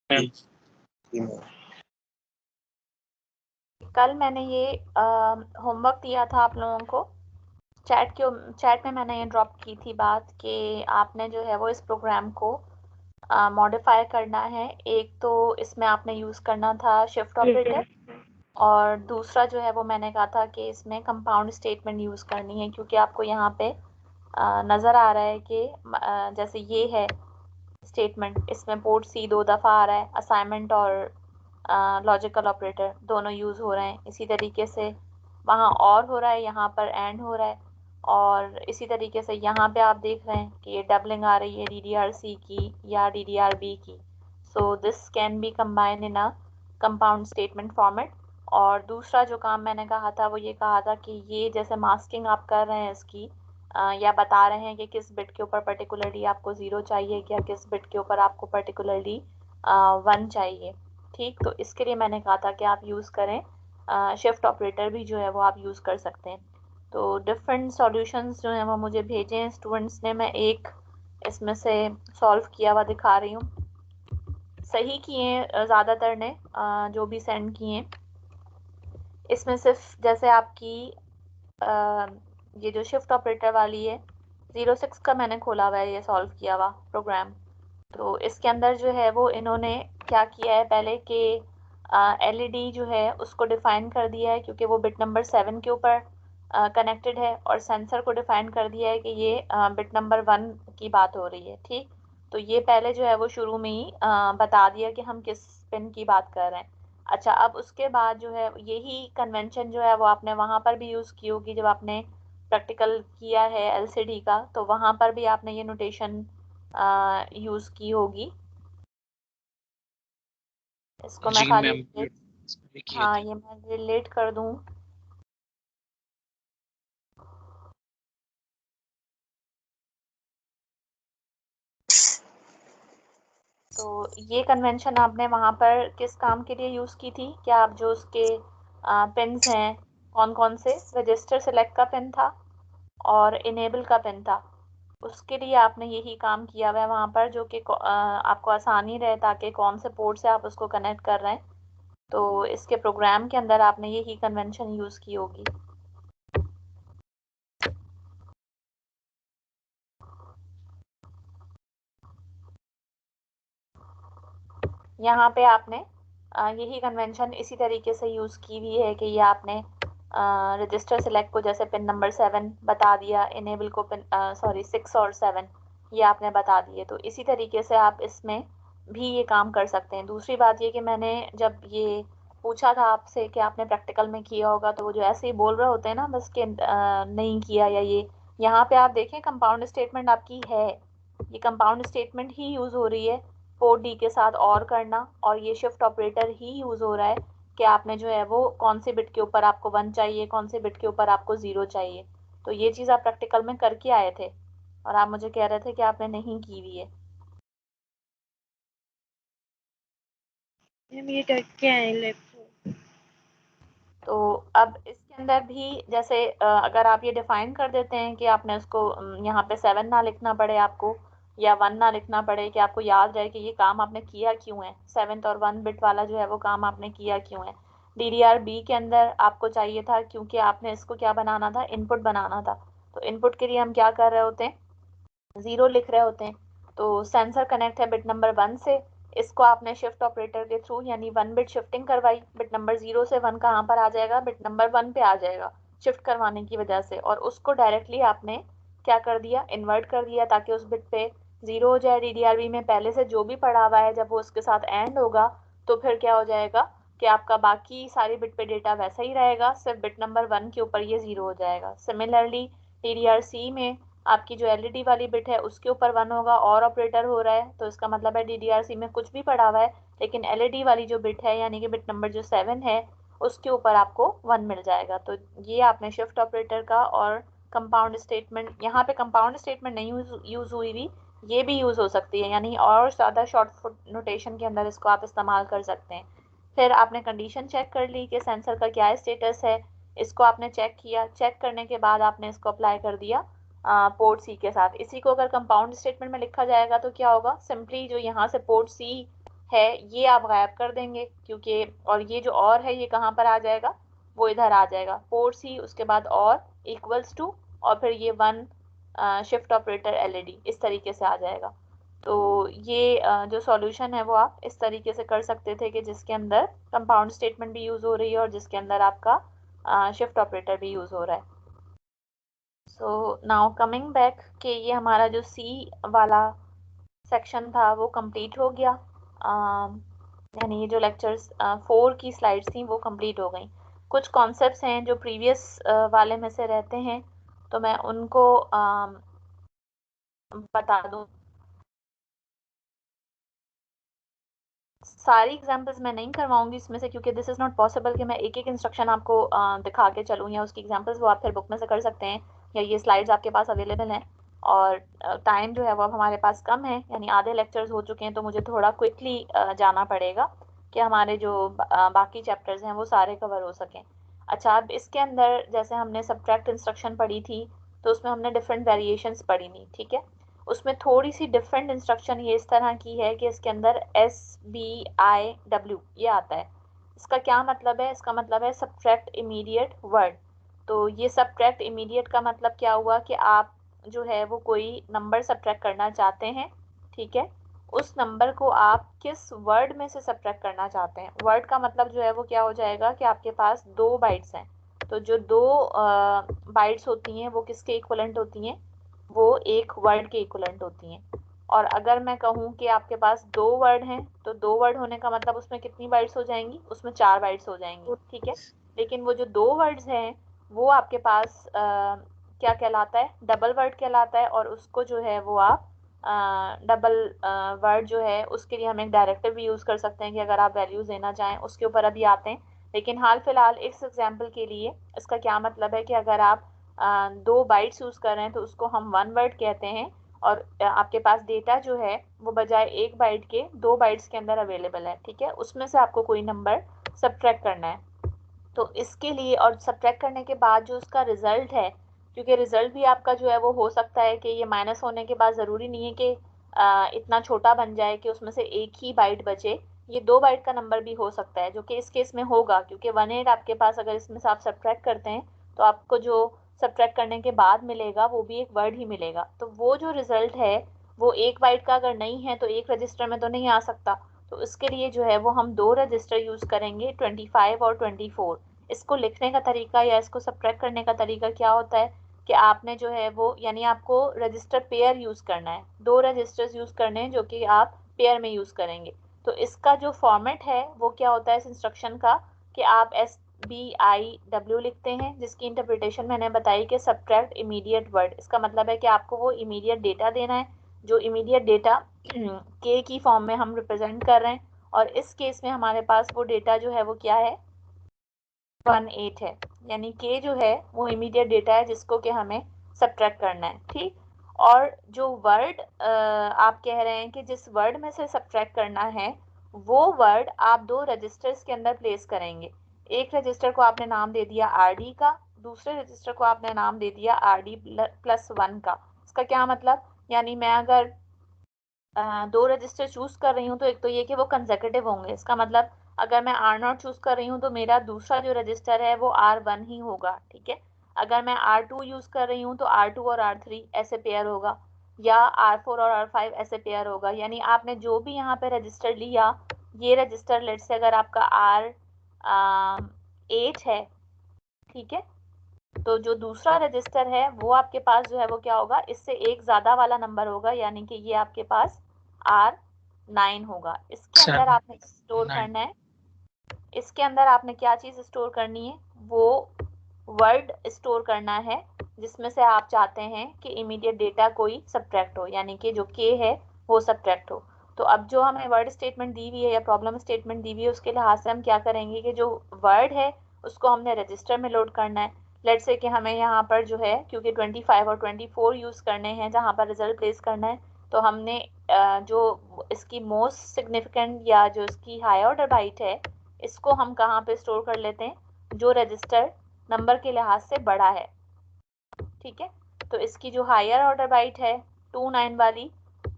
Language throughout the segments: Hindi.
कल मैंने ये होमवर्क दिया था आप लोगों को, चैट में मैंने ये ड्रॉप की थी बात कि आपने जो है वो इस प्रोग्राम को मॉडिफाई करना है। एक तो इसमें आपने यूज़ करना था शिफ्ट ऑपरेटर, और दूसरा जो है वो मैंने कहा था कि इसमें कंपाउंड स्टेटमेंट यूज़ करनी है, क्योंकि आपको यहाँ पे नज़र आ रहा है कि जैसे ये है स्टेटमेंट, इसमें पोर्ट सी 2 दफ़ा आ रहा है, असाइनमेंट और लॉजिकल ऑपरेटर दोनों यूज़ हो रहे हैं। इसी तरीके से वहाँ और हो रहा है, यहाँ पर एंड हो रहा है, और इसी तरीके से यहाँ पे आप देख रहे हैं कि ये डबलिंग आ रही है DDR-C की या DDR-B की। So this can be combined in a compound statement format. और दूसरा जो काम मैंने कहा था वो ये कहा था कि ये जैसे मास्किंग आप कर रहे हैं इसकी, या बता रहे हैं कि किस बिट के ऊपर पर्टिकुलरली आपको 0 चाहिए या किस बिट के ऊपर आपको पर्टिकुलरली 1 चाहिए। ठीक, तो इसके लिए मैंने कहा था कि आप यूज़ करें शिफ्ट ऑपरेटर भी जो है वो आप यूज़ कर सकते हैं। तो डिफरेंट सॉल्यूशंस जो हैं वो मुझे भेजे हैं स्टूडेंट्स ने, मैं एक इसमें से सॉल्व किया हुआ दिखा रही हूँ। सही किए ज़्यादातर ने जो भी सेंड किए। इसमें सिर्फ जैसे आपकी ये जो शिफ्ट ऑपरेटर वाली है 06 का मैंने खोला हुआ है, ये सॉल्व किया हुआ प्रोग्राम। तो इसके अंदर जो है वो इन्होंने क्या किया है पहले कि LED जो है उसको डिफाइन कर दिया है, क्योंकि वो बिट नंबर 7 के ऊपर कनेक्टेड है, और सेंसर को डिफाइन कर दिया है कि ये बिट नंबर 1 की बात हो रही है। ठीक, तो ये पहले जो है वो शुरू में ही बता दिया कि हम किस पिन की बात कर रहे हैं। अच्छा, अब उसके बाद जो है यही कन्वेंशन जो है वो आपने वहाँ पर भी यूज़ की होगी जब आपने प्रैक्टिकल किया है LCD का, तो वहाँ पर भी आपने ये नोटेशन यूज़ की होगी। इसको मैं खाली हाँ ये मैं रिलेट कर दूँ। तो ये कन्वेंशन आपने वहाँ पर किस काम के लिए यूज़ की थी? क्या आप जो उसके पिन्स हैं कौन कौन से, रजिस्टर सेलेक्ट का पिन था और इनेबल का पिन था, उसके लिए आपने यही काम किया हुआ है वहाँ पर, जो कि आपको आसानी रहे ताकि कौन से पोर्ट से आप उसको कनेक्ट कर रहे हैं। तो इसके प्रोग्राम के अंदर आपने यही कन्वेंशन यूज़ की होगी। यहाँ पे आपने यही कन्वेंशन इसी तरीके से यूज़ की हुई है कि ये आपने रजिस्टर सेलेक्ट को जैसे पिन नंबर 7 बता दिया, इनेबल को पिन 6 और 7 ये आपने बता दिए। तो इसी तरीके से आप इसमें भी ये काम कर सकते हैं। दूसरी बात ये कि मैंने जब ये पूछा था आपसे कि आपने प्रैक्टिकल में किया होगा, तो वो जो ऐसे ही बोल रहे होते हैं ना बस कि नहीं किया या ये, यहाँ पे आप देखें कंपाउंड स्टेटमेंट आपकी है, ये कंपाउंड स्टेटमेंट ही यूज़ हो रही है पोर्ट डी के साथ और करना, और ये शिफ्ट ऑपरेटर ही यूज़ हो रहा है कि आपने जो है वो कौन से बिट के ऊपर आपको 1 चाहिए, कौन से बिट के ऊपर आपको 0 चाहिए। तो ये चीज़ आप प्रैक्टिकल में करके आए थे और आप मुझे कह रहे थे कि आपने नहीं की हुई है। ये करके आए। तो अब इसके अंदर भी जैसे अगर आप ये डिफाइन कर देते हैं कि आपने उसको यहाँ पे 7 ना लिखना पड़े आपको, या 1 ना लिखना पड़े, कि आपको याद रहे कि ये काम आपने किया क्यों है, 7th और 1 बिट वाला जो है वो काम आपने किया क्यों है। DDR-B के अंदर आपको चाहिए था क्योंकि आपने इसको क्या बनाना था, इनपुट बनाना था। तो इनपुट के लिए हम क्या कर रहे होते हैं, 0 लिख रहे होते हैं। तो सेंसर कनेक्ट है बिट नंबर 1 से, इसको आपने शिफ्ट ऑपरेटर के थ्रू यानी 1 बिट शिफ्टिंग करवाई, बिट नंबर 0 से 1 कहाँ पर आ जाएगा, बिट नंबर 1 पे आ जाएगा शिफ्ट करवाने की वजह से, और उसको डायरेक्टली आपने क्या कर दिया, इन्वर्ट कर दिया ताकि उस बिट पे 0 हो जाए। DDR-B में पहले से जो भी पड़ा हुआ है जब वो उसके साथ एंड होगा तो फिर क्या हो जाएगा कि आपका बाकी सारी बिट पे डेटा वैसा ही रहेगा, सिर्फ बिट नंबर 1 के ऊपर ये 0 हो जाएगा। सिमिलरली DDR-C में आपकी जो LED वाली बिट है उसके ऊपर 1 होगा, और ऑपरेटर हो रहा है तो इसका मतलब है DDR-C में कुछ भी पड़ा हुआ है, लेकिन LED वाली जो बिट है यानी कि बिट नंबर जो 7 है उसके ऊपर आपको 1 मिल जाएगा। तो ये आपने शिफ्ट ऑपरेटर का और कंपाउंड स्टेटमेंट, यहाँ पे कंपाउंड स्टेटमेंट नहीं यूज़ हुई भी, ये भी यूज़ हो सकती है, यानी और ज़्यादा शॉर्ट फुट नोटेशन के अंदर इसको आप इस्तेमाल कर सकते हैं। फिर आपने कंडीशन चेक कर ली कि सेंसर का क्या स्टेटस है, इसको आपने चेक किया, चेक करने के बाद आपने इसको अप्लाई कर दिया पोर्ट सी के साथ। इसी को अगर कंपाउंड स्टेटमेंट में लिखा जाएगा तो क्या होगा, सिंपली जो यहाँ से पोर्ट सी है ये आप गायब कर देंगे, क्योंकि और ये जो और है ये कहाँ पर आ जाएगा, वो इधर आ जाएगा 4C, उसके बाद और इक्वल्स टू, और फिर ये 1 शिफ्ट ऑपरेटर एलईडी इस तरीके से आ जाएगा। तो ये जो सॉल्यूशन है वो आप इस तरीके से कर सकते थे कि जिसके अंदर कंपाउंड स्टेटमेंट भी यूज हो रही है और जिसके अंदर आपका शिफ्ट ऑपरेटर भी यूज हो रहा है। सो नाउ कमिंग बैक कि ये हमारा जो सी वाला सेक्शन था वो कंप्लीट हो गया। यानी ये जो लेक्चर्स 4 की स्लाइड्स थी वो कंप्लीट हो गई। कुछ कॉन्सेप्ट्स हैं जो प्रीवियस वाले में से रहते हैं, तो मैं उनको बता दूं। सारी एग्जांपल्स मैं नहीं करवाऊंगी इसमें से, क्योंकि दिस इज़ नॉट पॉसिबल कि मैं एक एक इंस्ट्रक्शन आपको दिखा के चलूँ, या उसकी एग्जांपल्स वो आप फिर बुक में से कर सकते हैं, या ये स्लाइड्स आपके पास अवेलेबल हैं। और टाइम जो है वो अब हमारे पास कम है, यानी आधे लेक्चर्स हो चुके हैं, तो मुझे थोड़ा क्विकली जाना पड़ेगा कि हमारे जो बाकी चैप्टर्स हैं वो सारे कवर हो सकें। अच्छा, अब इसके अंदर जैसे हमने सब्ट्रैक्ट इंस्ट्रक्शन पढ़ी थी, तो उसमें हमने डिफरेंट वेरिएशंस पढ़ी थी, ठीक है। उसमें थोड़ी सी डिफरेंट इंस्ट्रक्शन ये इस तरह की है कि इसके अंदर SBIW ये आता है। इसका क्या मतलब है? इसका मतलब है सब्ट्रैक्ट इमीडिएट वर्ड। तो ये सब्ट्रैक्ट इमीडिएट का मतलब क्या हुआ कि आप जो है वो कोई नंबर सब्ट्रैक्ट करना चाहते हैं, ठीक है। उस नंबर को आप किस वर्ड में से सब्ट्रैक्ट करना चाहते हैं। वर्ड का मतलब जो है वो क्या हो जाएगा कि आपके पास 2 बाइट्स हैं, तो जो 2 बाइट्स होती हैं वो किसके इक्वलेंट होती हैं, वो एक वर्ड के इक्वलेंट होती हैं। और अगर मैं कहूँ कि आपके पास 2 वर्ड हैं, तो 2 वर्ड होने का मतलब उसमें कितनी बाइट्स हो जाएंगी, उसमें 4 बाइट्स हो जाएंगी, ठीक है। लेकिन वो जो 2 वर्ड्स हैं वो आपके पास क्या कहलाता है, डबल वर्ड कहलाता है, और उसको जो है वो आप डबल वर्ड जो है उसके लिए हम एक डायरेक्टिव भी यूज़ कर सकते हैं कि अगर आप वैल्यूज देना चाहें, उसके ऊपर अभी आते हैं। लेकिन हाल फिलहाल इस एग्जाम्पल के लिए इसका क्या मतलब है कि अगर आप 2 बाइट्स यूज़ कर रहे हैं तो उसको हम 1 वर्ड कहते हैं, और आपके पास डेटा जो है वो बजाय 1 बाइट के 2 बाइट्स के अंदर अवेलेबल है, ठीक है। उसमें से आपको कोई नंबर सब्ट्रैक्ट करना है। तो इसके लिए और सब्ट्रैक्ट करने के बाद जो उसका रिजल्ट है, क्योंकि रिजल्ट भी आपका जो है वो हो सकता है कि ये माइनस होने के बाद ज़रूरी नहीं है कि इतना छोटा बन जाए कि उसमें से एक ही बाइट बचे। ये 2 बाइट का नंबर भी हो सकता है, जो कि इस केस में होगा, क्योंकि 18 आपके पास अगर इसमें से आप सब्ट्रैक्ट करते हैं तो आपको जो सब्ट्रैक्ट करने के बाद मिलेगा वो भी एक वर्ड ही मिलेगा। तो वो जो रिजल्ट है वो 1 बाइट का अगर नहीं है तो एक रजिस्टर में तो नहीं आ सकता। तो इसके लिए जो है वो हम 2 रजिस्टर यूज़ करेंगे, 25 और 24। इसको लिखने का तरीका या इसको सब्ट्रैक्ट करने का तरीका क्या होता है कि आपने जो है वो, यानी आपको रजिस्टर पेयर यूज़ करना है, 2 रजिस्टर्स यूज़ करने हैं जो कि आप पेयर में यूज़ करेंगे। तो इसका जो फॉर्मेट है वो क्या होता है इस इंस्ट्रक्शन का, कि आप SBIW लिखते हैं, जिसकी इंटरप्रिटेशन मैंने बताई कि सब्ट्रैक्ट इमीडिएट वर्ड। इसका मतलब है कि आपको वो इमीडिएट डेटा देना है, जो इमीडिएट डेटा के की फॉर्म में हम रिप्रेजेंट कर रहे हैं, और इस केस में हमारे पास वो डेटा जो है वो क्या है, 18 है। यानी के जो है वो इमीडिएट डेटा है जिसको कि हमें सब्ट्रैक्ट करना है, ठीक। और जो वर्ड आप कह रहे हैं कि जिस वर्ड में से सब्ट्रैक्ट करना है, वो वर्ड आप 2 रजिस्टर्स के अंदर प्लेस करेंगे। एक रजिस्टर को आपने नाम दे दिया RD का, दूसरे रजिस्टर को आपने नाम दे दिया RD+1 का। इसका क्या मतलब, यानी मैं अगर 2 रजिस्टर चूज कर रही हूँ तो एक तो ये कि वो कंसेक्यूटिव होंगे। इसका मतलब अगर मैं R0 चूज कर रही हूँ तो मेरा दूसरा जो रजिस्टर है वो R1 ही होगा, ठीक है। अगर मैं R2 यूज कर रही हूँ तो R2 और R3 ऐसे पेयर होगा, या R4 और R5 ऐसे पेयर होगा। यानी आपने जो भी यहाँ पे रजिस्टर लिया, ये रजिस्टर लेट से अगर आपका R8 है, ठीक है, तो जो दूसरा रजिस्टर है वो आपके पास जो है वो क्या होगा, इससे एक ज्यादा वाला नंबर होगा, यानी कि ये आपके पास R9 होगा। इसके अंदर आपने स्टोर करना है, इसके अंदर आपने क्या चीज स्टोर करनी है, वो वर्ड स्टोर करना है जिसमें से आप चाहते हैं कि इमीडिएट डेटा कोई सब्ट्रैक्ट हो, यानी कि जो के है वो सब्ट्रैक्ट हो। तो अब जो हमें वर्ड स्टेटमेंट दी हुई है या प्रॉब्लम स्टेटमेंट दी हुई है, उसके लिहाज से हम क्या करेंगे कि जो वर्ड है उसको हमने रजिस्टर में लोड करना है। लेट्स से कि हमें यहाँ पर जो है, क्योंकि 25 और 24 यूज़ करने हैं जहाँ पर रिजल्ट प्लेस करना है, तो हमने जो इसकी मोस्ट सिग्निफिकेंट या जो इसकी हाई ऑर्डर बाइट है, इसको हम कहाँ पे स्टोर कर लेते हैं, जो रजिस्टर नंबर के लिहाज से बड़ा है, ठीक है। तो इसकी जो हायर ऑर्डर बाइट है 29 वाली,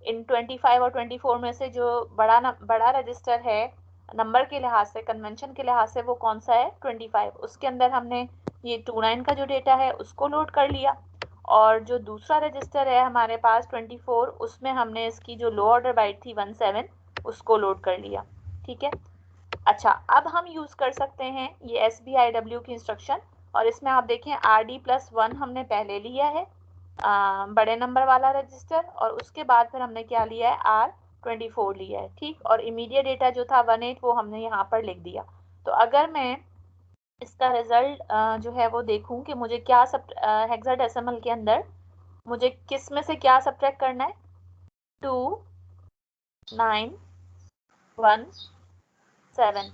इन 25 और 24 में से जो बड़ा रजिस्टर है नंबर के लिहाज से, कन्वेंशन के लिहाज से, वो कौन सा है? 25। उसके अंदर हमने ये 29 का जो डेटा है उसको लोड कर लिया, और जो दूसरा रजिस्टर है हमारे पास 24, उसमें हमने इसकी जो लो ऑर्डर बाइट थी 17 उसको लोड कर लिया। ठीक है। अच्छा, अब हम यूज कर सकते हैं ये SBIW की इंस्ट्रक्शन, और इसमें आप देखें RD+1 हमने पहले लिया है बड़े नंबर वाला रजिस्टर, और उसके बाद फिर हमने क्या लिया है? R24 लिया है। ठीक, और इमीडिएट डेटा जो था 18 वो हमने यहाँ पर लिख दिया। तो अगर मैं इसका रिजल्ट जो है वो देखूं कि मुझे क्या सब हेक्साडेसिमल के अंदर मुझे किस में से क्या सब्ट्रैक्ट करना है? 2 9 1 7।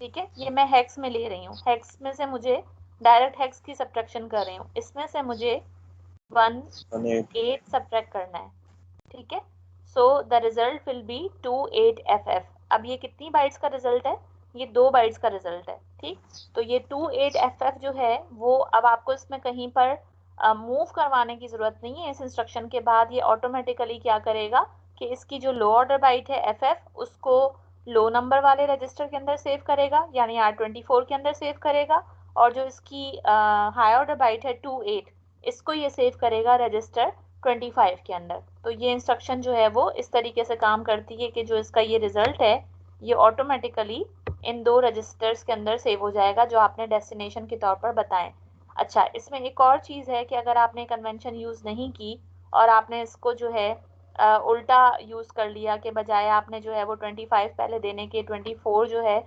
ठीक है, ये मैं हेक्स में ले रही हूँ, हेक्स में से मुझे डायरेक्ट हेक्स की सब्ट्रैक्शन कर रही हूँ, इसमें से मुझे 1 8 सब्ट्रैक्ट करना है। ठीक है, so the result will be 28FF। अब ये कितनी बाइट्स का रिजल्ट है? ये 2 बाइट्स का रिजल्ट है। ठीक, तो ये 28FF जो है वो अब आपको इसमें कहीं पर मूव करवाने की जरूरत नहीं है। इस इंस्ट्रक्शन के बाद ये ऑटोमेटिकली क्या करेगा कि इसकी जो लो ऑर्डर बाइट है FF उसको लो नंबर वाले रजिस्टर के अंदर सेव करेगा, यानी R24 के अंदर सेव करेगा, और जो इसकी हाई ऑर्डर बाइट है 28 इसको ये सेव करेगा रजिस्टर 25 के अंदर। तो ये इंस्ट्रक्शन जो है वो इस तरीके से काम करती है कि जो इसका ये रिजल्ट है ये ऑटोमेटिकली इन 2 रजिस्टर्स के अंदर सेव हो जाएगा जो आपने डेस्टिनेशन के तौर पर बताएं। अच्छा, इसमें एक और चीज़ है कि अगर आपने कन्वेंशन यूज़ नहीं की और आपने इसको जो है उल्टा यूज़ कर लिया, कि बजाय आपने जो है वो 25 पहले देने के 24 जो है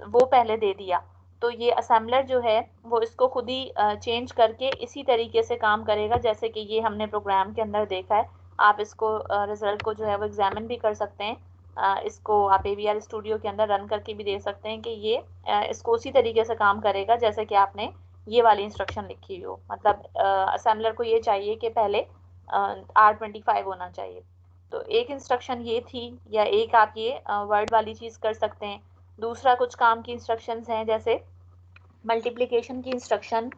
वो पहले दे दिया, तो ये असेंबलर जो है वो इसको खुद ही चेंज करके इसी तरीके से काम करेगा जैसे कि ये हमने प्रोग्राम के अंदर देखा है। आप इसको रिजल्ट को जो है वो एग्जामिन भी कर सकते हैं, इसको आप AVR स्टूडियो के अंदर रन करके भी देख सकते हैं कि ये इसको उसी तरीके से काम करेगा जैसे कि आपने ये वाली इंस्ट्रक्शन लिखी हो। मतलब असेंबलर को ये चाहिए कि पहले R25 होना चाहिए। तो एक इंस्ट्रक्शन ये थी, या एक आप ये वर्ड वाली चीज़ कर सकते हैं। दूसरा कुछ काम की इंस्ट्रक्शंस हैं, जैसे मल्टीप्लिकेशन की इंस्ट्रक्शन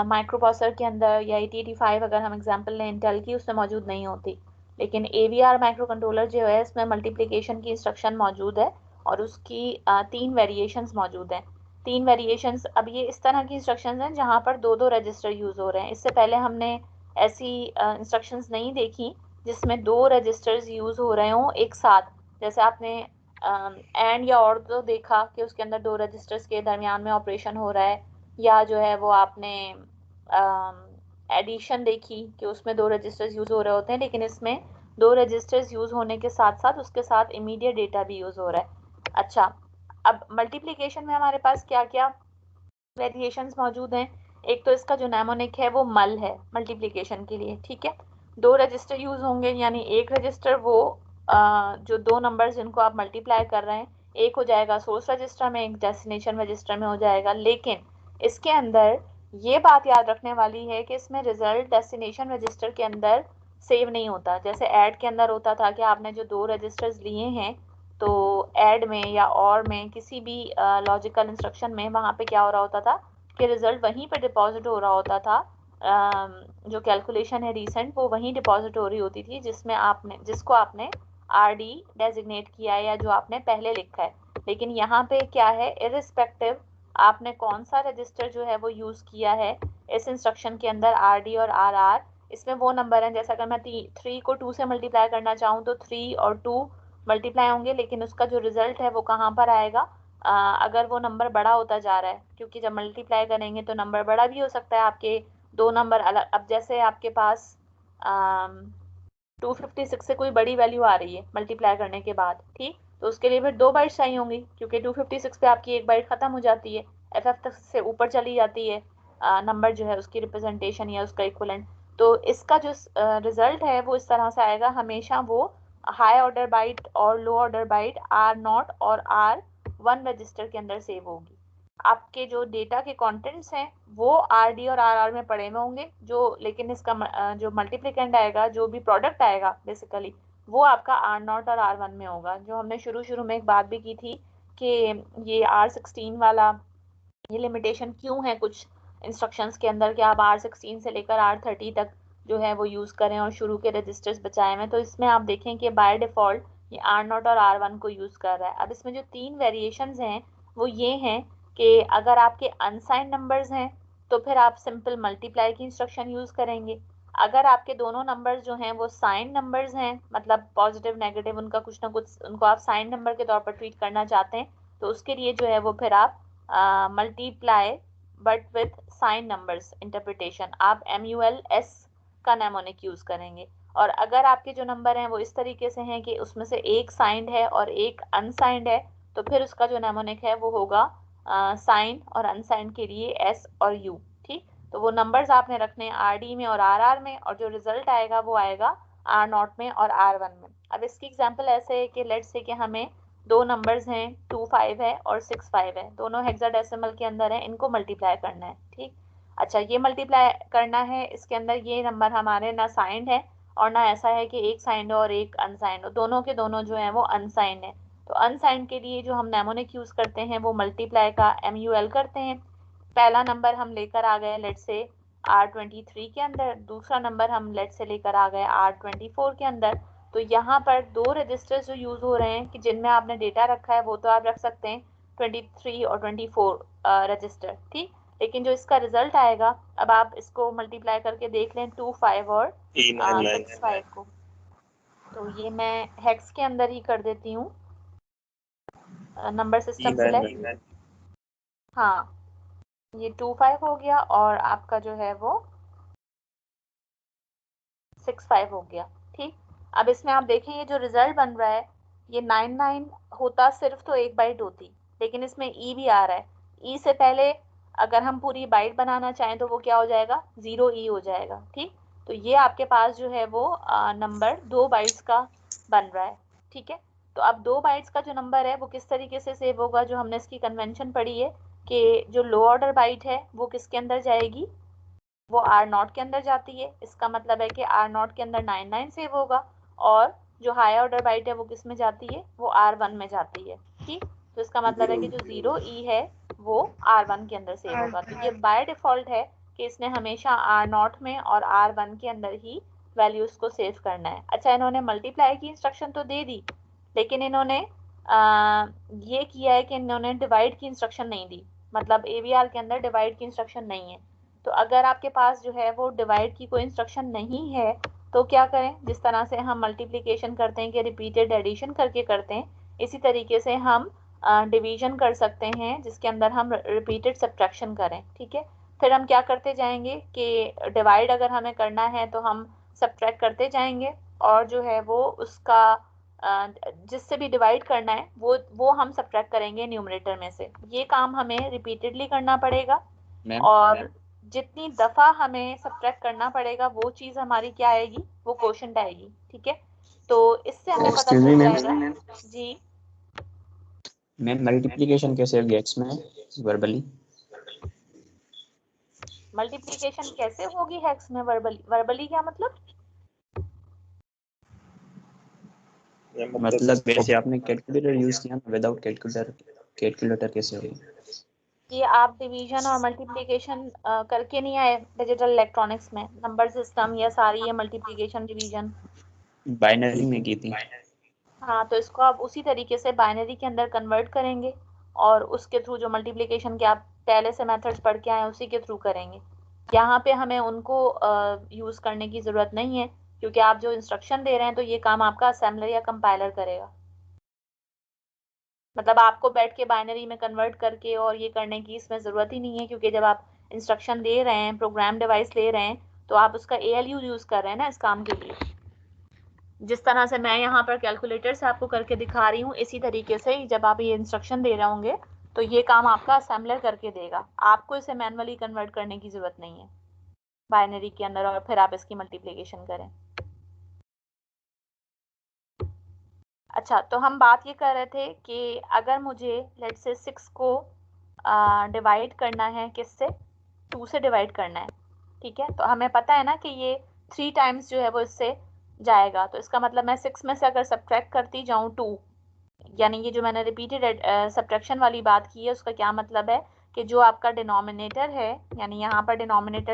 माइक्रो प्रोसेसर के अंदर या 8085 अगर हम एग्जांपल लें इंटेल की, उसमें मौजूद नहीं होती, लेकिन AVR माइक्रो कंट्रोलर जो है इसमें मल्टीप्लिकेशन की इंस्ट्रक्शन मौजूद है, और उसकी 3 वेरिएशंस मौजूद हैं। 3 वेरिएशंस, अब ये इस तरह की इंस्ट्रक्शंस हैं जहाँ पर 2 रजिस्टर यूज़ हो रहे हैं। इससे पहले हमने ऐसी इंस्ट्रक्शंस नहीं देखी जिसमें 2 रजिस्टर्स यूज़ हो रहे हों एक साथ। जैसे आपने एंड या और तो देखा कि उसके अंदर 2 रजिस्टर्स के दरमियान में ऑपरेशन हो रहा है, या जो है वो आपने एडिशन देखी कि उसमें 2 रजिस्टर्स यूज़ हो रहे होते हैं, लेकिन इसमें 2 रजिस्टर्स यूज़ होने के साथ साथ उसके साथ इमीडिएट डेटा भी यूज़ हो रहा है। अच्छा, अब मल्टीप्लिकेशन में हमारे पास क्या क्या वेरिएशंस मौजूद हैं? एक तो इसका जो नेमोनिक है वो मल है मल्टीप्लिकेशन के लिए। ठीक है, 2 रजिस्टर यूज होंगे, यानी एक रजिस्टर वो जो 2 नंबर्स जिनको आप मल्टीप्लाई कर रहे हैं, एक हो जाएगा सोर्स रजिस्टर में, एक डेस्टिनेशन रजिस्टर में हो जाएगा। लेकिन इसके अंदर ये बात याद रखने वाली है कि इसमें रिजल्ट डेस्टिनेशन रजिस्टर के अंदर सेव नहीं होता। जैसे ऐड के अंदर होता था कि आपने जो 2 रजिस्टर्स लिए हैं, तो ऐड में या और में किसी भी लॉजिकल इंस्ट्रक्शन में वहाँ पे क्या हो रहा होता था कि रिजल्ट वहीं पे डिपॉजिट हो रहा होता था। जो कैलकुलेशन है रीसेंट वो वहीं डिपॉजिट हो रही होती थी जिसको आपने RD डेजिग्नेट किया है या जो आपने पहले लिखा है। लेकिन यहाँ पे क्या है, इरिस्पेक्टिव आपने कौन सा रजिस्टर जो है वो यूज़ किया है इस इंस्ट्रक्शन के अंदर, RD और RR, इसमें वो नंबर हैं। जैसे अगर मैं 3 को 2 से मल्टीप्लाई करना चाहूँ तो 3 और 2 मल्टीप्लाई होंगे, लेकिन उसका जो रिजल्ट है वो कहाँ पर आएगा? अगर वो नंबर बड़ा होता जा रहा है, क्योंकि जब मल्टीप्लाई करेंगे तो नंबर बड़ा भी हो सकता है, आपके 2 नंबर अलग। अब जैसे आपके पास 256 से कोई बड़ी वैल्यू आ रही है मल्टीप्लाई करने के बाद, ठीक, तो उसके लिए फिर 2 बाइट्स चाहिए होंगी, क्योंकि 256 पे आपकी 1 बाइट खत्म हो जाती है, FF तक से ऊपर चली जाती है नंबर जो है उसकी रिप्रेजेंटेशन या उसका इक्वलेंट। तो इसका जो रिजल्ट है वो इस तरह से आएगा, हमेशा वो हाई ऑर्डर बाइट और लो ऑर्डर बाइट R0 और R1 रजिस्टर के अंदर सेव होगी। आपके जो डेटा के कंटेंट्स हैं वो RD और RR में पड़े हुए होंगे, जो लेकिन इसका जो मल्टीप्लिकेंड आएगा, जो भी प्रोडक्ट आएगा बेसिकली, वो आपका R0 और R1 में होगा। जो हमने शुरू में एक बात भी की थी कि ये R16 वाला ये लिमिटेशन क्यों है कुछ इंस्ट्रक्शंस के अंदर कि आप R16 से लेकर R30 तक जो है वो यूज़ करें और शुरू के रजिस्टर्स बचाए हुए। तो इसमें आप देखें कि बाय डिफ़ॉल्ट ये R0 और R1 को यूज़ कर रहा है। अब इसमें जो 3 वेरिएशंस हैं वो ये हैं कि अगर आपके अनसाइंड नंबर्स हैं तो फिर आप सिंपल मल्टीप्लाई की इंस्ट्रक्शन यूज़ करेंगे। अगर आपके दोनों नंबर्स जो हैं वो साइन नंबर्स हैं, मतलब पॉजिटिव नेगेटिव उनका कुछ ना कुछ, उनको आप साइन नंबर के तौर पर ट्रीट करना चाहते हैं, तो उसके लिए जो है वो फिर आप multiply but with sign numbers interpretation, आप MULS का नेमोनिक यूज़ करेंगे। और अगर आपके जो नंबर हैं वो इस तरीके से हैं कि उसमें से एक साइंड है और एक अनसाइंड है, तो फिर उसका जो नेमोनिक है वो होगा साइन और अनसाइंड के लिए S और U। ठीक, तो वो नंबर्स आपने रखने हैं RD में और RR में, और जो रिजल्ट आएगा वो आएगा R0 में और R1 में। अब इसकी एग्जांपल ऐसे है कि लेट्स से कि हमें दो नंबर्स हैं 25 है और 65 है, दोनों हेक्साडेसिमल के अंदर है, इनको मल्टीप्लाई करना है। ठीक, अच्छा ये मल्टीप्लाई करना है, इसके अंदर ये नंबर हमारे ना साइंड है और ना ऐसा है कि एक साइंड और एक अनसाइंड हो, दोनों के दोनों जो है वो अनसाइंड है। तो अनसाइंड के लिए जो हम नेमोनिक यूज करते हैं वो मल्टीप्लाई का MUL करते हैं। पहला नंबर हम लेकर आ गए लेट से R23 के अंदर, दूसरा नंबर हम लेट से लेकर आ गए R24 के अंदर। तो यहाँ पर दो रजिस्टर्स जो यूज हो रहे हैं कि जिनमें आपने डेटा रखा है वो तो आप रख सकते हैं 23 और 24 रजिस्टर। ठीक, लेकिन जो इसका रिजल्ट आएगा, अब आप इसको मल्टीप्लाई करके देख लें 25 और 65 को, तो ये मैं हेक्स के अंदर ही कर देती हूँ, नंबर सिस्टम सिलेक्ट। हाँ, ये 25 हो गया और आपका जो है वो 65 हो गया। ठीक, अब इसमें आप देखें ये जो रिजल्ट बन रहा है ये 99 होता सिर्फ तो एक बाइट होती, लेकिन इसमें ई भी आ रहा है। ई से पहले अगर हम पूरी बाइट बनाना चाहें तो वो क्या हो जाएगा, 0E हो जाएगा। ठीक, तो ये आपके पास जो है वो नंबर 2 बाइट्स का बन रहा है। ठीक है, तो अब 2 बाइट्स का जो नंबर है वो किस तरीके से सेव होगा, जो हमने इसकी कन्वेंशन पढ़ी है कि जो लो ऑर्डर बाइट है वो किसके अंदर जाएगी, वो R0 के अंदर जाती है। इसका मतलब है कि R0 के अंदर 99 सेव होगा, और जो हाई ऑर्डर बाइट है वो किस में जाती है, वो R1 में जाती है। ठीक, तो इसका मतलब है कि जो 0E है वो R1 के अंदर सेव होगा। तो ये बाय डिफॉल्ट है कि इसने हमेशा R0 में और R1 के अंदर ही वैल्यूज को सेव करना है। अच्छा, इन्होंने मल्टीप्लाई की इंस्ट्रक्शन तो दे दी, लेकिन इन्होंने ये किया है कि इन्होंने डिवाइड की इंस्ट्रक्शन नहीं दी, मतलब AVR के अंदर डिवाइड की इंस्ट्रक्शन नहीं है। तो अगर आपके पास जो है वो डिवाइड की कोई इंस्ट्रक्शन नहीं है तो क्या करें, जिस तरह से हम मल्टीप्लिकेशन करते हैं कि रिपीटेड एडिशन करके करते हैं, इसी तरीके से हम डिवीजन कर सकते हैं जिसके अंदर हम रिपीटेड सब्ट्रैक्शन करें। ठीक है, फिर हम क्या करते जाएंगे कि डिवाइड अगर हमें करना है तो हम सब्ट्रैक्ट करते जाएंगे, और जो है वो उसका जिससे भी डिवाइड करना है वो हम सब्ट्रैक्ट करेंगे न्यूमरेटर में से। ये काम हमें रिपीटेडली करना पड़ेगा, और जितनी दफा हमें सब्ट्रैक्ट करना पड़ेगा वो चीज हमारी क्या आएगी, वो क्वोशंट आएगी। ठीक है, तो इससे हमें पता चल जाएगा। जी मैम, मल्टीप्लिकेशन कैसे होगी एक्स में वर्बली? मल्टीप्लिकेशन कैसे होगी हेक्स में वर्बली? वर्बली क्या मतलब? मतलब वैसे आपने कैलकुलेटर यूज किया ना, विदाउट कैलकुलेटर कैसे होगी? कि आप डिवीजन और मल्टीप्लिकेशन करके नहीं आए डिजिटल इलेक्ट्रॉनिक्स में, नंबर सिस्टम या सारी ये मल्टीप्लिकेशन डिवीजन बाइनरी में की थी। हाँ, तो इसको आप उसी तरीके से बाइनरी के अंदर कन्वर्ट करेंगे, और उसके थ्रू जो मल्टीप्लिकेशन के आप पहले से मेथड्स पढ़ के आए उसी के थ्रू करेंगे। यहाँ पे हमें उनको यूज करने की जरूरत नहीं है, क्योंकि आप जो इंस्ट्रक्शन दे रहे हैं तो ये काम आपका असेंबलर या कंपाइलर करेगा। मतलब आपको बैठ के बाइनरी में कन्वर्ट करके और ये करने की इसमें ज़रूरत ही नहीं है, क्योंकि जब आप इंस्ट्रक्शन दे रहे हैं, प्रोग्राम डिवाइस ले रहे हैं, तो आप उसका ALU यूज़ कर रहे हैं ना इस काम के लिए। जिस तरह से मैं यहाँ पर कैलकुलेटर से आपको करके दिखा रही हूँ, इसी तरीके से ही जब आप ये इंस्ट्रक्शन दे रहे होंगे तो ये काम आपका असेंबलर करके देगा। आपको इसे मैनुअली कन्वर्ट करने की ज़रूरत नहीं है बाइनरी के अंदर, और फिर आप इसकी मल्टीप्लिकेशन करें। अच्छा, तो हम बात ये कर रहे थे कि अगर मुझे लेट से 6 को डिवाइड करना है, किससे, 2 से डिवाइड करना है। ठीक है, तो हमें पता है ना कि ये 3 टाइम्स जो है वो इससे जाएगा, तो इसका मतलब मैं 6 में से अगर सब्ट्रैक्ट करती जाऊँ 2, यानी ये जो मैंने रिपीटेड सब्ट्रैक्शन वाली बात की है उसका क्या मतलब है कि जो आपका डिनोमिनेटर है, यानी यहाँ पर डिनोमिनेटर